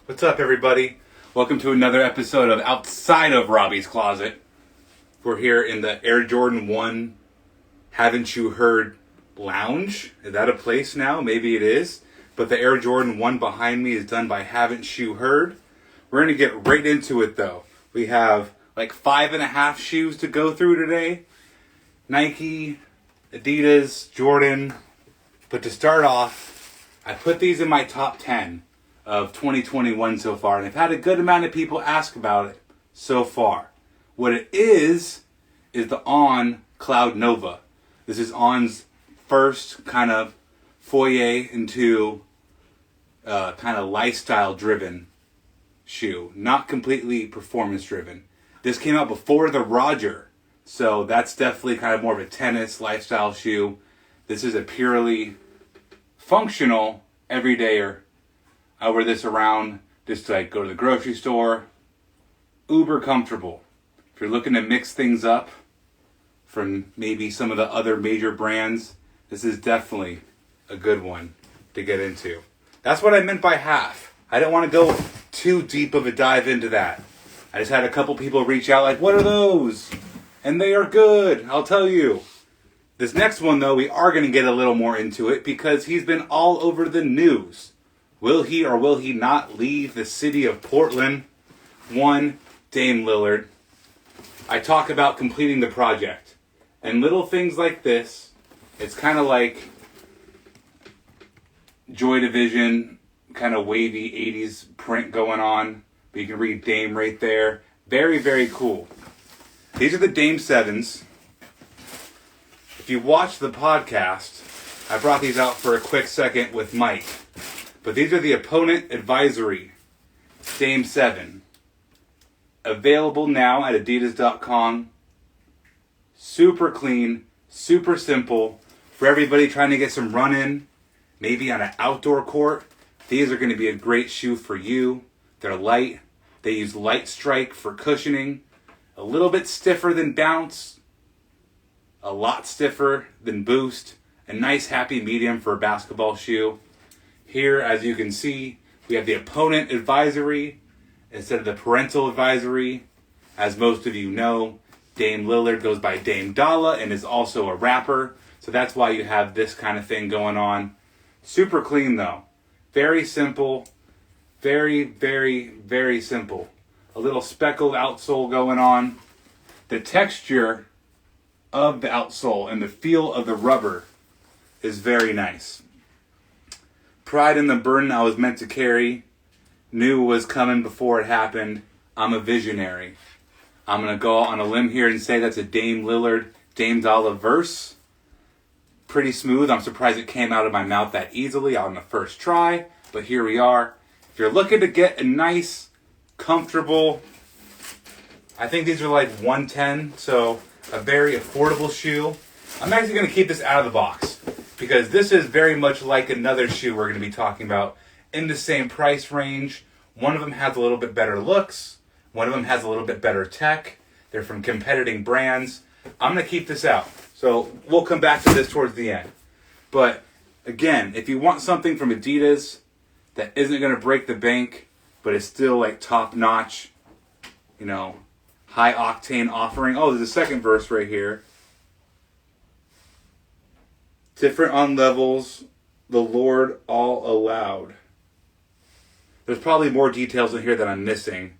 What's up, everybody? Welcome to another episode of Outside of Robbie's Closet. We're here in the Air Jordan 1 Haven't You Heard Lounge. Is that a place now? Maybe it is. But the Air Jordan 1 behind me is done by Haven't You Heard. We're going to get right into it, though. We have like 5.5 shoes to go through today. Nike, adidas, Jordan. But to start off, I put these in my top 10 of 2021 so far. And I've had a good amount of people ask about it so far. What it is the On Cloud Nova. This is On's first kind of foray into kind of lifestyle-driven shoe. Not completely performance-driven. This came out before the Roger. So that's definitely kind of more of a tennis lifestyle shoe. This is a purely functional everydayer. I wear this around just to like go to the grocery store. Uber comfortable. If you're looking to mix things up from maybe some of the other major brands, this is definitely a good one to get into. That's what I meant by half. I didn't want to go too deep of a dive into that. I just had a couple people reach out like, what are those? And they are good, I'll tell you. This next one, though, we are going to get a little more into it because he's been all over the news. Will he or will he not leave the city of Portland? One, Dame Lillard. I talk about completing the project. And little things like this, it's kind of like Joy Division, kind of wavy 80s print going on. But you can read Dame right there. Very, very cool. These are the Dame 7s. If you watch the podcast, I brought these out for a quick second with Mike. But these are the Opponent Advisory Dame 7. Available now at adidas.com. Super clean, super simple. For everybody trying to get some run in, maybe on an outdoor court, these are going to be a great shoe for you. They're light. They use Light Strike for cushioning. A little bit stiffer than Bounce. A lot stiffer than Boost. A nice happy medium for a basketball shoe. Here, as you can see, we have the Opponent Advisory instead of the Parental Advisory. As most of you know, Dame Lillard goes by Dame Dalla and is also a rapper. So that's why you have this kind of thing going on. Super clean, though. Very simple. Very, very, very simple. A little speckled outsole going on. The texture of the outsole and the feel of the rubber is very nice. Pride in the burden I was meant to carry. Knew was coming before it happened. I'm a visionary. I'm going to go on a limb here and say that's a Dame Lillard, Dame Dalla verse. Pretty smooth. I'm surprised it came out of my mouth that easily on the first try. But here we are. If you're looking to get a nice, comfortable, I think these are like $110, so a very affordable shoe. I'm actually going to keep this out of the box because this is very much like another shoe we're going to be talking about in the same price range. One of them has a little bit better looks. One of them has a little bit better tech. They're from competing brands. I'm going to keep this out. So we'll come back to this towards the end. But again, if you want something from Adidas that isn't going to break the bank, but is still like top notch, high octane offering. Oh, there's a second verse right here. Different on levels, the Lord all allowed. There's probably more details in here that I'm missing.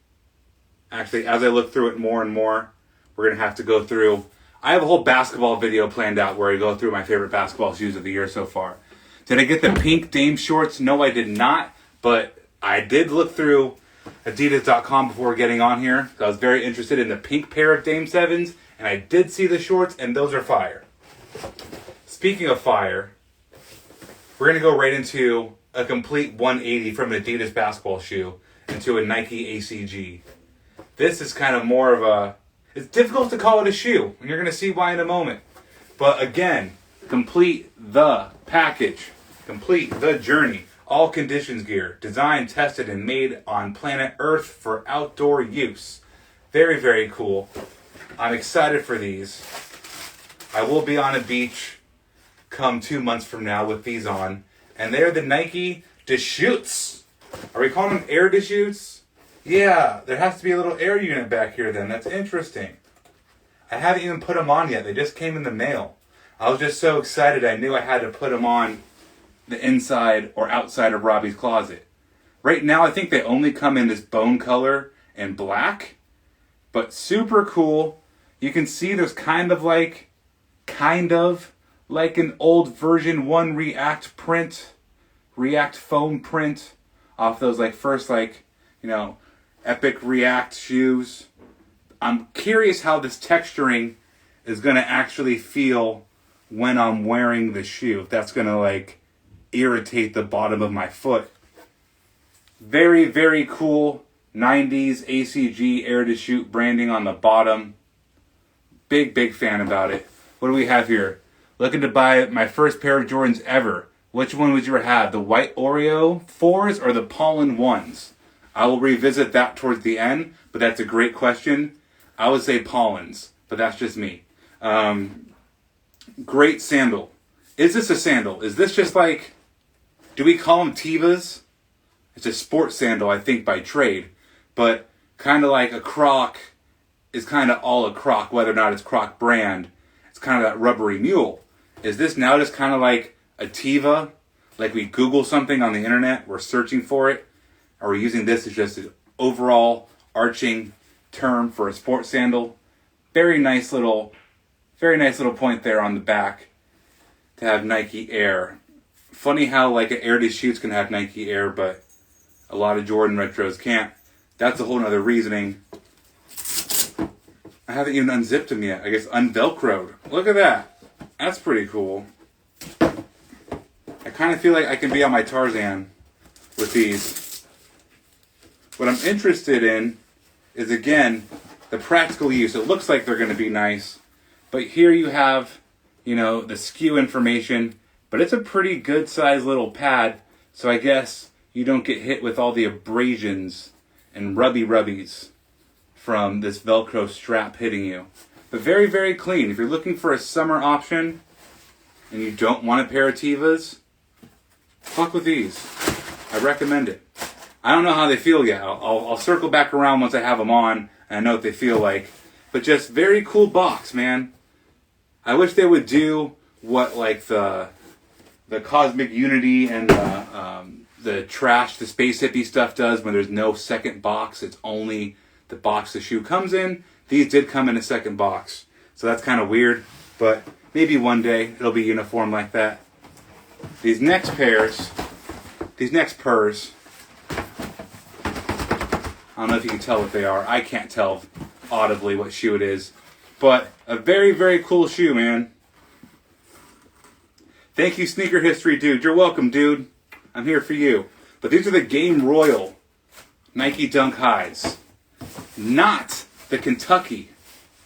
Actually, as I look through it more and more, we're going to have to go through. I have a whole basketball video planned out where I go through my favorite basketball shoes of the year so far. Did I get the pink Dame shorts? No, I did not. But I did look through adidas.com before getting on here. So I was very interested in the pink pair of Dame 7s. And I did see the shorts, and those are fire. Speaking of fire, we're going to go right into a complete 180 from an Adidas basketball shoe into a Nike ACG. This is kind of more of a... It's difficult to call it a shoe, and you're going to see why in a moment. But again, complete the package. Complete the journey. All conditions gear. Designed, tested, and made on planet Earth for outdoor use. Very, very cool. I'm excited for these. I will be on a beach come 2 months from now with these on. And they're the Nike Deschutes Are we calling them air chutes? Yeah, there has to be a little air unit back here then. That's interesting. I haven't even put them on yet. They just came in the mail. I was just so excited I knew I had to put them on the inside or outside of Robbie's closet. Right now I think they only come in this bone color and black. But super cool. You can see there's kind of like an old version 1 React foam print off those like first epic React shoes. I'm curious how this texturing is going to actually feel when I'm wearing the shoe. If that's going to like irritate the bottom of my foot. Very, very cool 90s ACG Air to Shoot branding on the bottom. Big fan about it. What do we have here? Looking to buy my first pair of Jordans ever. Which one would you rather have? The white Oreo 4s or the pollen 1s? I will revisit that towards the end, but that's a great question. I would say pollens, but that's just me. Great sandal. Is this a sandal? Is this just like, do we call them Tevas? It's a sports sandal, I think, by trade. But kind of like a Croc is kind of all a Croc, whether or not it's Croc brand. It's kind of that rubbery mule. Is this now just kind of like a Teva? Like we Google something on the internet, we're searching for it? Are we using this as just an overall arching term for a sports sandal? Very nice little point there on the back to have Nike Air. Funny how like an Air to Shoots can have Nike Air, but a lot of Jordan retros can't. That's a whole nother reasoning. I haven't even unzipped them yet. I guess unvelcroed. Look at that. That's pretty cool. I kind of feel like I can be on my Tarzan with these. What I'm interested in is, again, the practical use. It looks like they're going to be nice. But here you have, the SKU information. But it's a pretty good sized little pad. So I guess you don't get hit with all the abrasions and rubbies from this Velcro strap hitting you. But very, very clean. If you're looking for a summer option and you don't want a pair of Tevas, fuck with these. I recommend it. I don't know how they feel yet. I'll circle back around once I have them on and I know what they feel like. But just very cool box, man. I wish they would do what like the Cosmic Unity and the trash, the space hippie stuff does when there's no second box. It's only the box the shoe comes in. These did come in a second box. So that's kind of weird. But maybe one day it'll be uniform like that. These next purs, I don't know if you can tell what they are. I can't tell audibly what shoe it is. But a very, very cool shoe, man. Thank you, Sneaker History Dude. You're welcome, dude. I'm here for you. But these are the Game Royal Nike Dunk Highs. Not the Kentucky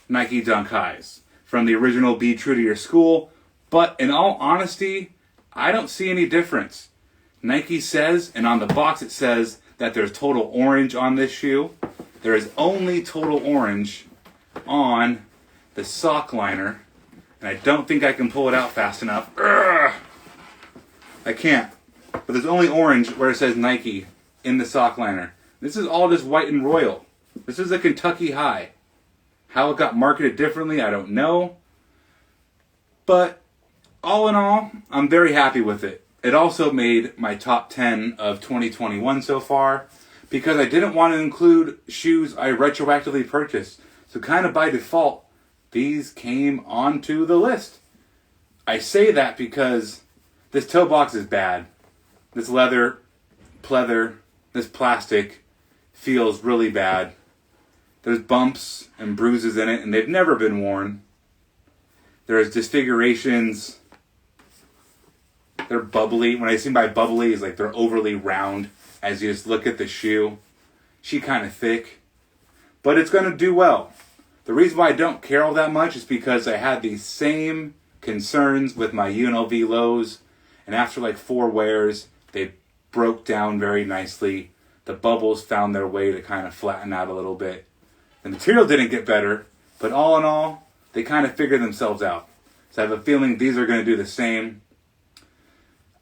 Nike Dunk Highs from the original Be True to Your School. But in all honesty, I don't see any difference. Nike says, and on the box it says, that there's total orange on this shoe. There is only total orange on the sock liner. And I don't think I can pull it out fast enough. Urgh! I can't. But there's only orange where it says Nike in the sock liner. This is all just white and royal. This is a Kentucky High. How it got marketed differently, I don't know. But all in all, I'm very happy with it. It also made my top 10 of 2021 so far because I didn't want to include shoes I retroactively purchased. So kind of by default, these came onto the list. I say that because this toe box is bad. This leather, pleather, this plastic feels really bad. There's bumps and bruises in it, and they've never been worn. There's disfigurations. They're bubbly. When I say by bubbly, is like they're overly round as you just look at the shoe. She's kind of thick. But it's going to do well. The reason why I don't care all that much is because I had these same concerns with my UNLV lows. And after like 4 wears, they broke down very nicely. The bubbles found their way to kind of flatten out a little bit. The material didn't get better, but all in all, they kind of figured themselves out. So I have a feeling these are going to do the same.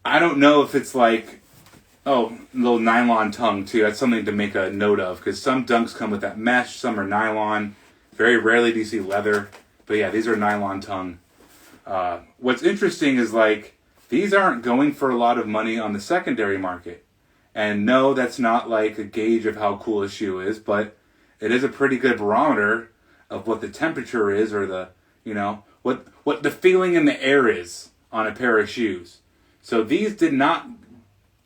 I don't know if it's like, Oh, little nylon tongue too. That's something to make a note of because some dunks come with that mesh, some are nylon. Very rarely do you see leather. But yeah, these are nylon tongue. What's interesting is like these aren't going for a lot of money on the secondary market. And no, that's not like a gauge of how cool a shoe is, but it is a pretty good barometer of what the temperature is or the, you know, what the feeling in the air is on a pair of shoes. So these did not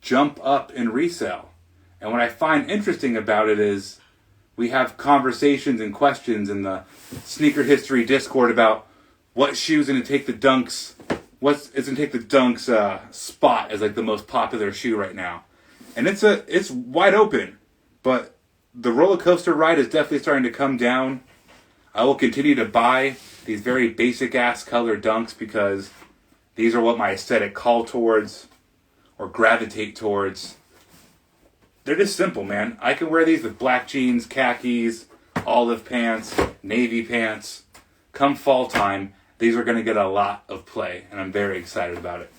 jump up in resale. And what I find interesting about it is we have conversations and questions in the sneaker history Discord about what shoe's going to take the Dunks, what's going to take the Dunks spot as like the most popular shoe right now. And it's wide open, but the roller coaster ride is definitely starting to come down. I will continue to buy these very basic ass colored Dunks because these are what my aesthetic call towards or gravitate towards. They're just simple, man. I can wear these with black jeans, khakis, olive pants, navy pants. Come fall time, these are going to get a lot of play, and I'm very excited about it.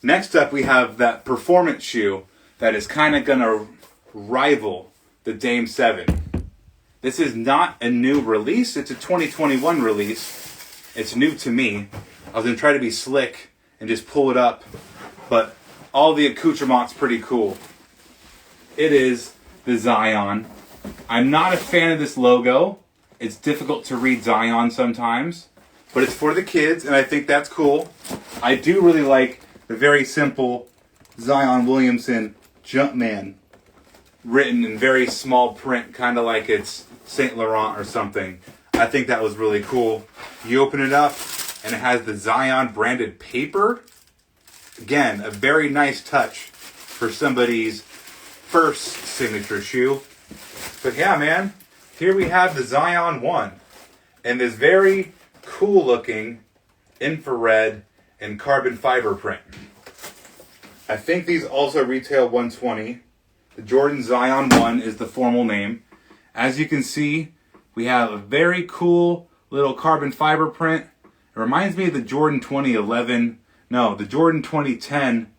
Next up, we have that performance shoe that is kind of going to rival the Dame 7. This is not a new release. It's a 2021 release. It's new to me. I was going to try to be slick and just pull it up, but all the accoutrements pretty cool. It is the Zion. I'm not a fan of this logo. It's difficult to read Zion sometimes, but it's for the kids, and I think that's cool. I do really like the very simple Zion Williamson Jumpman written in very small print, kind of like it's Saint Laurent or something. I think that was really cool. You open it up, and it has the Zion branded paper. Again, a very nice touch for somebody's first signature shoe. But yeah, man, here we have the Zion 1 and this very cool looking infrared and carbon fiber print. I think these also retail $120. The Jordan Zion 1 is the formal name. As you can see, we have a very cool little carbon fiber print. It reminds me of the Jordan 2011, the Jordan 2010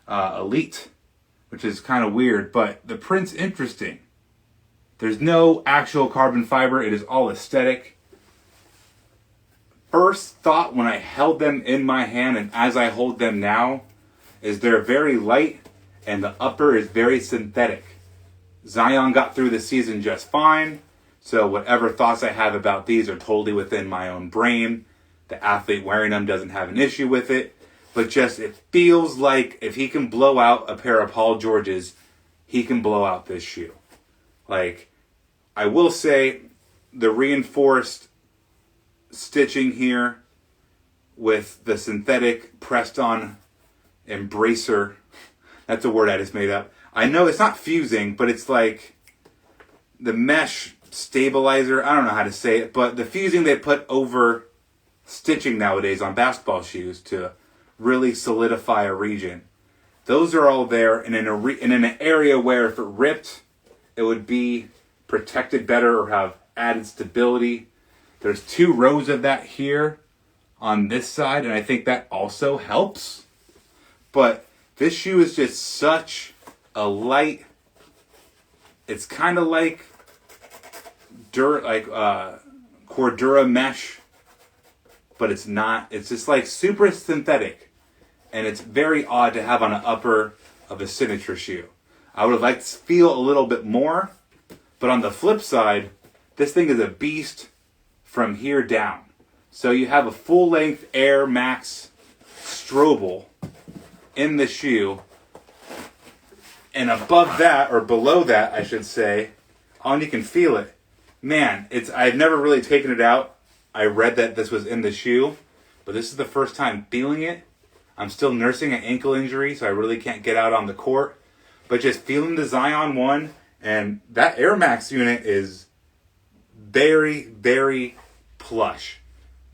Elite, which is kind of weird, but the print's interesting. There's no actual carbon fiber, it is all aesthetic. First thought when I held them in my hand and as I hold them now is they're very light and the upper is very synthetic. Zion got through the season just fine, so whatever thoughts I have about these are totally within my own brain. The athlete wearing them doesn't have an issue with it, but just it feels like if he can blow out a pair of Paul Georges, he can blow out this shoe. Like, I will say the reinforced stitching here with the synthetic pressed on embracer, that's a word I just made up. I know it's not fusing, but it's like the mesh stabilizer, I don't know how to say it, but the fusing they put over stitching nowadays on basketball shoes to really solidify a region. Those are all there and in an area where if it ripped, it would be protected better or have added stability. There's 2 rows of that here on this side, and I think that also helps. But this shoe is just such a light, it's kind of like Cordura mesh, but it's not. It's just like super synthetic, and it's very odd to have on an upper of a signature shoe. I would have liked to feel a little bit more, but on the flip side, this thing is a beast from here down. So you have a full-length Air Max Strobel in the shoe, and above that, or below that, I should say, you can feel it. Man, I've never really taken it out. I read that this was in the shoe, but this is the first time feeling it. I'm still nursing an ankle injury, so I really can't get out on the court. But just feeling the Zion 1, and that Air Max unit is very, very plush.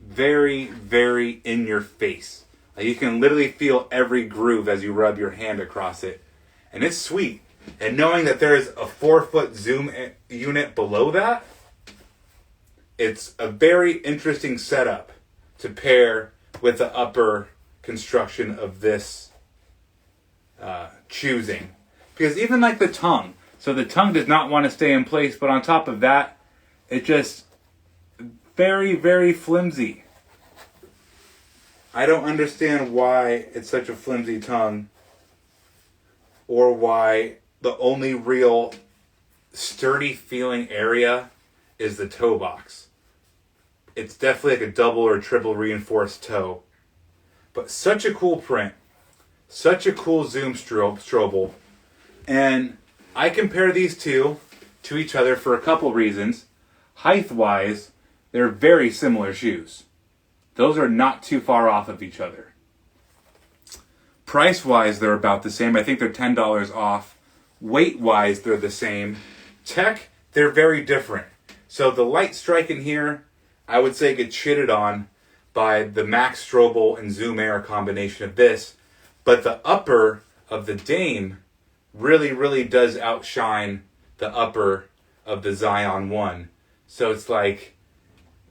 Very, very in your face. Like you can literally feel every groove as you rub your hand across it. And it's sweet. And knowing that there is a 4-foot zoom unit below that, it's a very interesting setup to pair with the upper construction of this choosing. Because even like the tongue. So the tongue does not want to stay in place, but on top of that, it just very, very flimsy. I don't understand why it's such a flimsy tongue, or why the only real sturdy feeling area is the toe box. It's definitely like a double or triple reinforced toe. But such a cool print. Such a cool zoom strobel. And I compare these two to each other for a couple reasons. Height-wise, they're very similar shoes. Those are not too far off of each other. Price-wise, they're about the same. I think they're $10 off. Weight-wise, they're the same. Tech, they're very different. So the light strike in here, I would say gets shitted on by the Max Strobel and Zoom Air combination of this. But the upper of the Dame really, really does outshine the upper of the Zion 1. So it's like,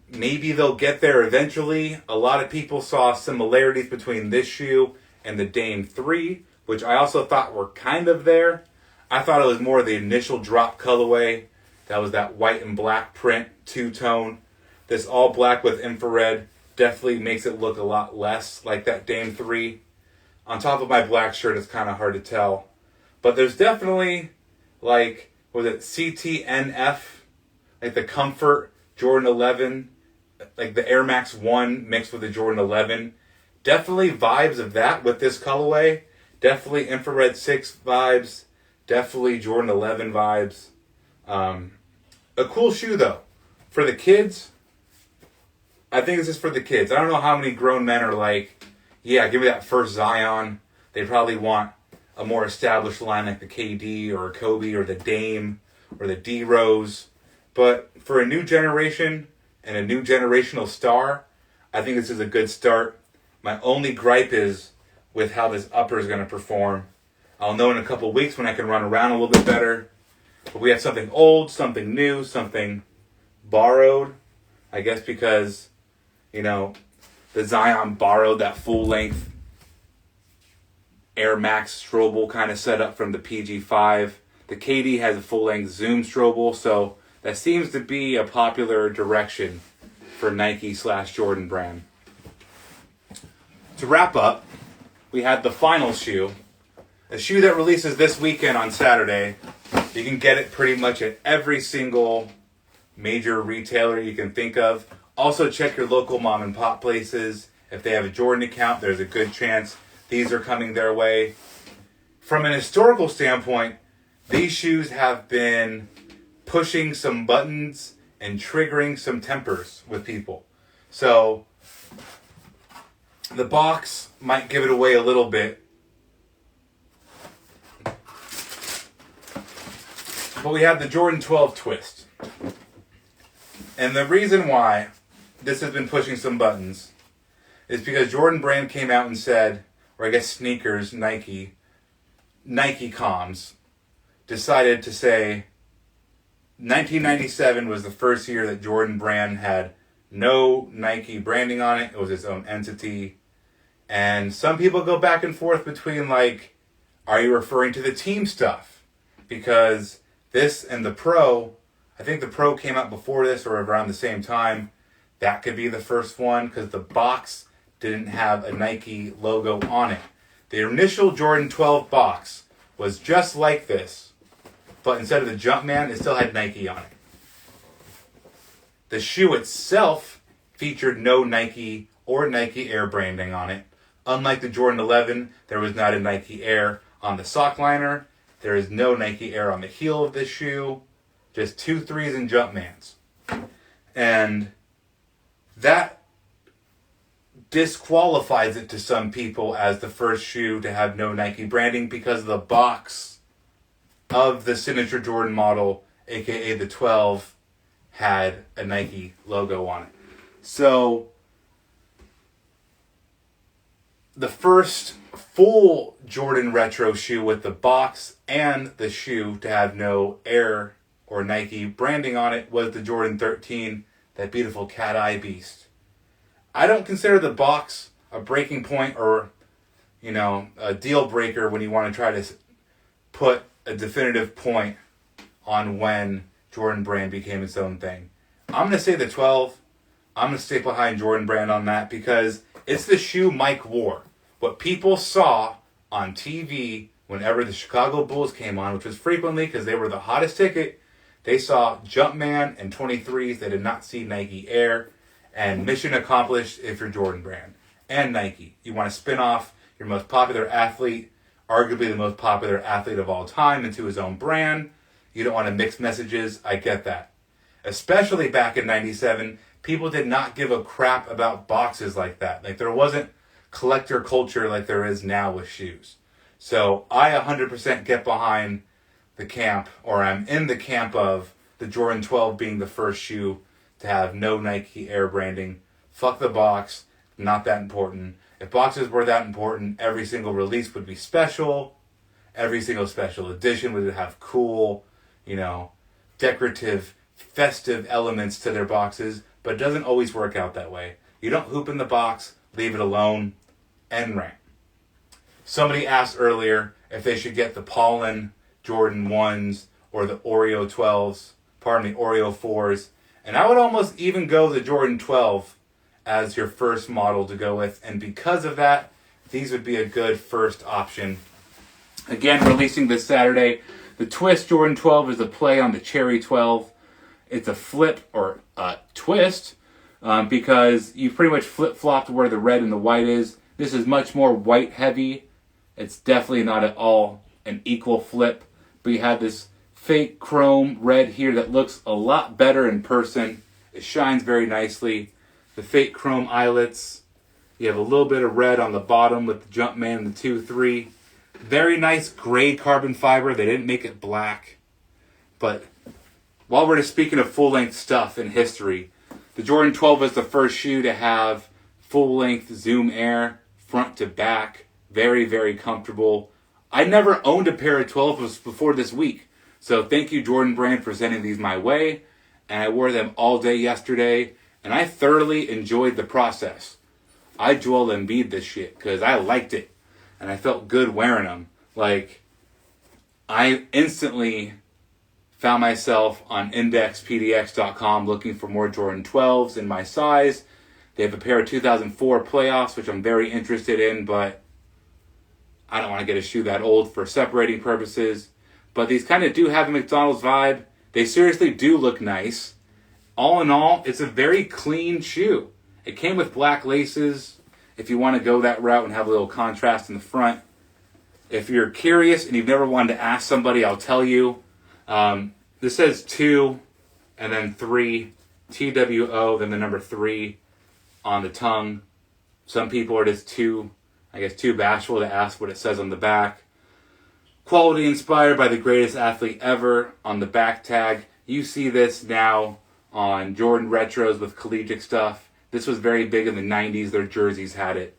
maybe they'll get there eventually. A lot of people saw similarities between this shoe and the Dame 3, which I also thought were kind of there. I thought it was more the initial drop colorway. That was that white and black print, two-tone. This all black with infrared definitely makes it look a lot less like that Dame 3. On top of my black shirt, it's kind of hard to tell. But there's definitely, like, was it CTNF? Like the Comfort Jordan 11, like the Air Max 1 mixed with the Jordan 11. Definitely vibes of that with this colorway. Definitely Infrared 6 vibes. Definitely Jordan 11 vibes. A cool shoe, though. For the kids, I think this is for the kids. I don't know how many grown men are like, yeah, give me that first Zion. They probably want a more established line like the KD or Kobe or the Dame or the D-Rose. But for a new generation and a new generational star, I think this is a good start. My only gripe is with how this upper is going to perform. I'll know in a couple weeks when I can run around a little bit better. But we have something old, something new, something borrowed. I guess because, you know, the Zion borrowed that full-length Air Max Strobel kind of setup from the PG5. The KD has a full-length Zoom Strobel, so that seems to be a popular direction for Nike/Jordan brand. To wrap up, we had the final shoe. A shoe that releases this weekend on Saturday. You can get it pretty much at every single major retailer you can think of. Also check your local mom and pop places. If they have a Jordan account, there's a good chance these are coming their way. From an historical standpoint, these shoes have been pushing some buttons and triggering some tempers with people. So the box might give it away a little bit. But we have the Jordan 12 Twist. And the reason why this has been pushing some buttons is because Jordan Brand came out and said, or I guess sneakers, Nike comms, decided to say 1997 was the first year that Jordan Brand had no Nike branding on it. It was its own entity. And some people go back and forth between like, are you referring to the team stuff? Because this and the Pro, I think the Pro came out before this or around the same time. That could be the first one because the box didn't have a Nike logo on it. The initial Jordan 12 box was just like this, but instead of the Jumpman, it still had Nike on it. The shoe itself featured no Nike or Nike Air branding on it. Unlike the Jordan 11, there was not a Nike Air on the sock liner. There is no Nike Air on the heel of this shoe. Just 2 3s and Jumpmans. And that disqualifies it to some people as the first shoe to have no Nike branding because the box of the signature Jordan model, aka the 12, had a Nike logo on it. So the first full Jordan retro shoe with the box and the shoe to have no Air or Nike branding on it was the Jordan 13, that beautiful cat eye beast. I don't consider the box a breaking point or, a deal breaker when you want to try to put a definitive point on when Jordan Brand became its own thing. I'm going to say the 12. I'm going to stick behind Jordan Brand on that because it's the shoe Mike wore. What people saw on TV whenever the Chicago Bulls came on, which was frequently because they were the hottest ticket, they saw Jumpman and 23s. They did not see Nike Air. And mission accomplished if you're Jordan Brand and Nike. You want to spin off your most popular athlete, arguably the most popular athlete of all time, into his own brand. You don't want to mix messages. I get that. Especially back in 97, people did not give a crap about boxes like that. Like there wasn't collector culture like there is now with shoes. So I 100% get behind the camp, or I'm in the camp of the Jordan 12 being the first shoe to have no Nike Air branding. Fuck the box. Not that important. If boxes were that important, every single release would be special. Every single special edition would have cool, decorative, festive elements to their boxes. But it doesn't always work out that way. You don't hoop in the box, leave it alone, end rant. Somebody asked earlier if they should get the Pollen Jordan 1s or the Oreo 4s. And I would almost even go the Jordan 12 as your first model to go with. And because of that, these would be a good first option. Again, releasing this Saturday. The Twist Jordan 12 is a play on the Cherry 12. It's a flip or a twist because you pretty much flip-flopped where the red and the white is. This is much more white heavy. It's definitely not at all an equal flip. But you have this fake chrome red here that looks a lot better in person. It shines very nicely. The fake chrome eyelets. You have a little bit of red on the bottom with the Jumpman and the 2-3. Very nice gray carbon fiber. They didn't make it black. But while we're just speaking of full-length stuff in history, the Jordan 12 was the first shoe to have full-length Zoom Air, front to back. Very, very comfortable. I never owned a pair of 12s before this week. So thank you, Jordan Brand, for sending these my way. And I wore them all day yesterday. And I thoroughly enjoyed the process. I Joel Embiid this shit because I liked it. And I felt good wearing them. Like, I instantly found myself on indexpdx.com looking for more Jordan 12s in my size. They have a pair of 2004 playoffs, which I'm very interested in, but I don't want to get a shoe that old for separating purposes. But these kind of do have a McDonald's vibe. They seriously do look nice. All in all, it's a very clean shoe. It came with black laces if you want to go that route and have a little contrast in the front. If you're curious and you've never wanted to ask somebody, I'll tell you. This says 2 and then 3, TWO, then the number 3 on the tongue. Some people are just too bashful to ask what it says on the back. Quality inspired by the greatest athlete ever on the back tag. You see this now on Jordan Retros with collegiate stuff. This was very big in the 90s. Their jerseys had it.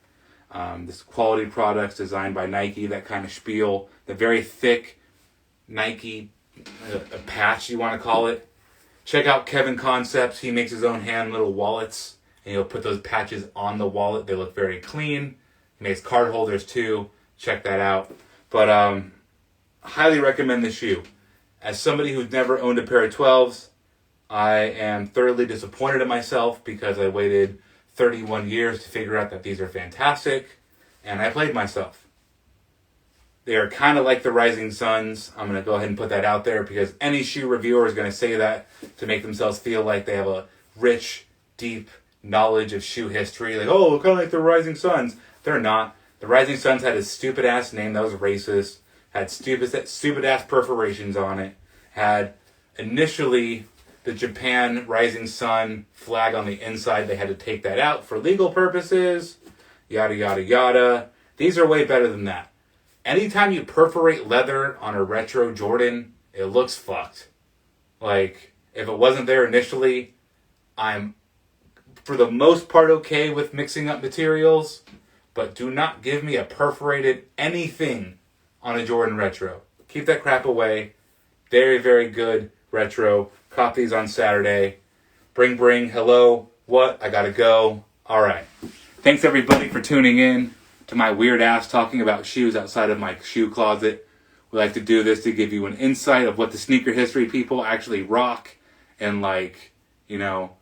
This quality products designed by Nike, that kind of spiel. The very thick Nike a patch, you want to call it. Check out Kevin Concepts. He makes his own hand little wallets, and he'll put those patches on the wallet. They look very clean. He makes card holders too. Check that out. But highly recommend the shoe. As somebody who's never owned a pair of 12s, I am thoroughly disappointed in myself because I waited 31 years to figure out that these are fantastic, and I played myself. They are kind of like the Rising Suns. I'm going to go ahead and put that out there because any shoe reviewer is going to say that to make themselves feel like they have a rich, deep knowledge of shoe history. Like, oh, kind of like the Rising Suns. They're not. The Rising Suns had a stupid-ass name that was racist, had stupid-ass perforations on it, had initially the Japan Rising Sun flag on the inside. They had to take that out for legal purposes, yada, yada, yada. These are way better than that. Anytime you perforate leather on a retro Jordan, it looks fucked. Like, if it wasn't there initially, I'm, for the most part, okay with mixing up materials, but do not give me a perforated anything on a Jordan retro. Keep that crap away. Very, very good retro. Cop these on Saturday. Bring, hello, what? I gotta go. All right. Thanks, everybody, for tuning in to my weird ass talking about shoes outside of my shoe closet. We like to do this to give you an insight of what the sneaker history people actually rock, and like, you know,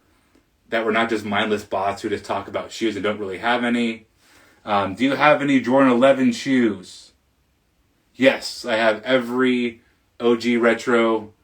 that we're not just mindless bots who just talk about shoes and don't really have any. Do you have any Jordan 11 shoes? Yes, I have every OG retro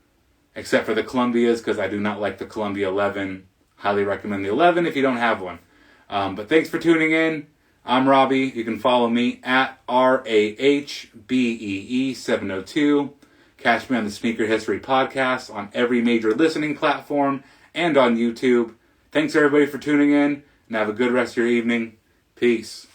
except for the Columbias, because I do not like the Columbia 11. Highly recommend the 11 if you don't have one. But thanks for tuning in. I'm Robbie. You can follow me at RAHBEE702. Catch me on the Sneaker History Podcast on every major listening platform and on YouTube. Thanks everybody for tuning in, and have a good rest of your evening. Peace.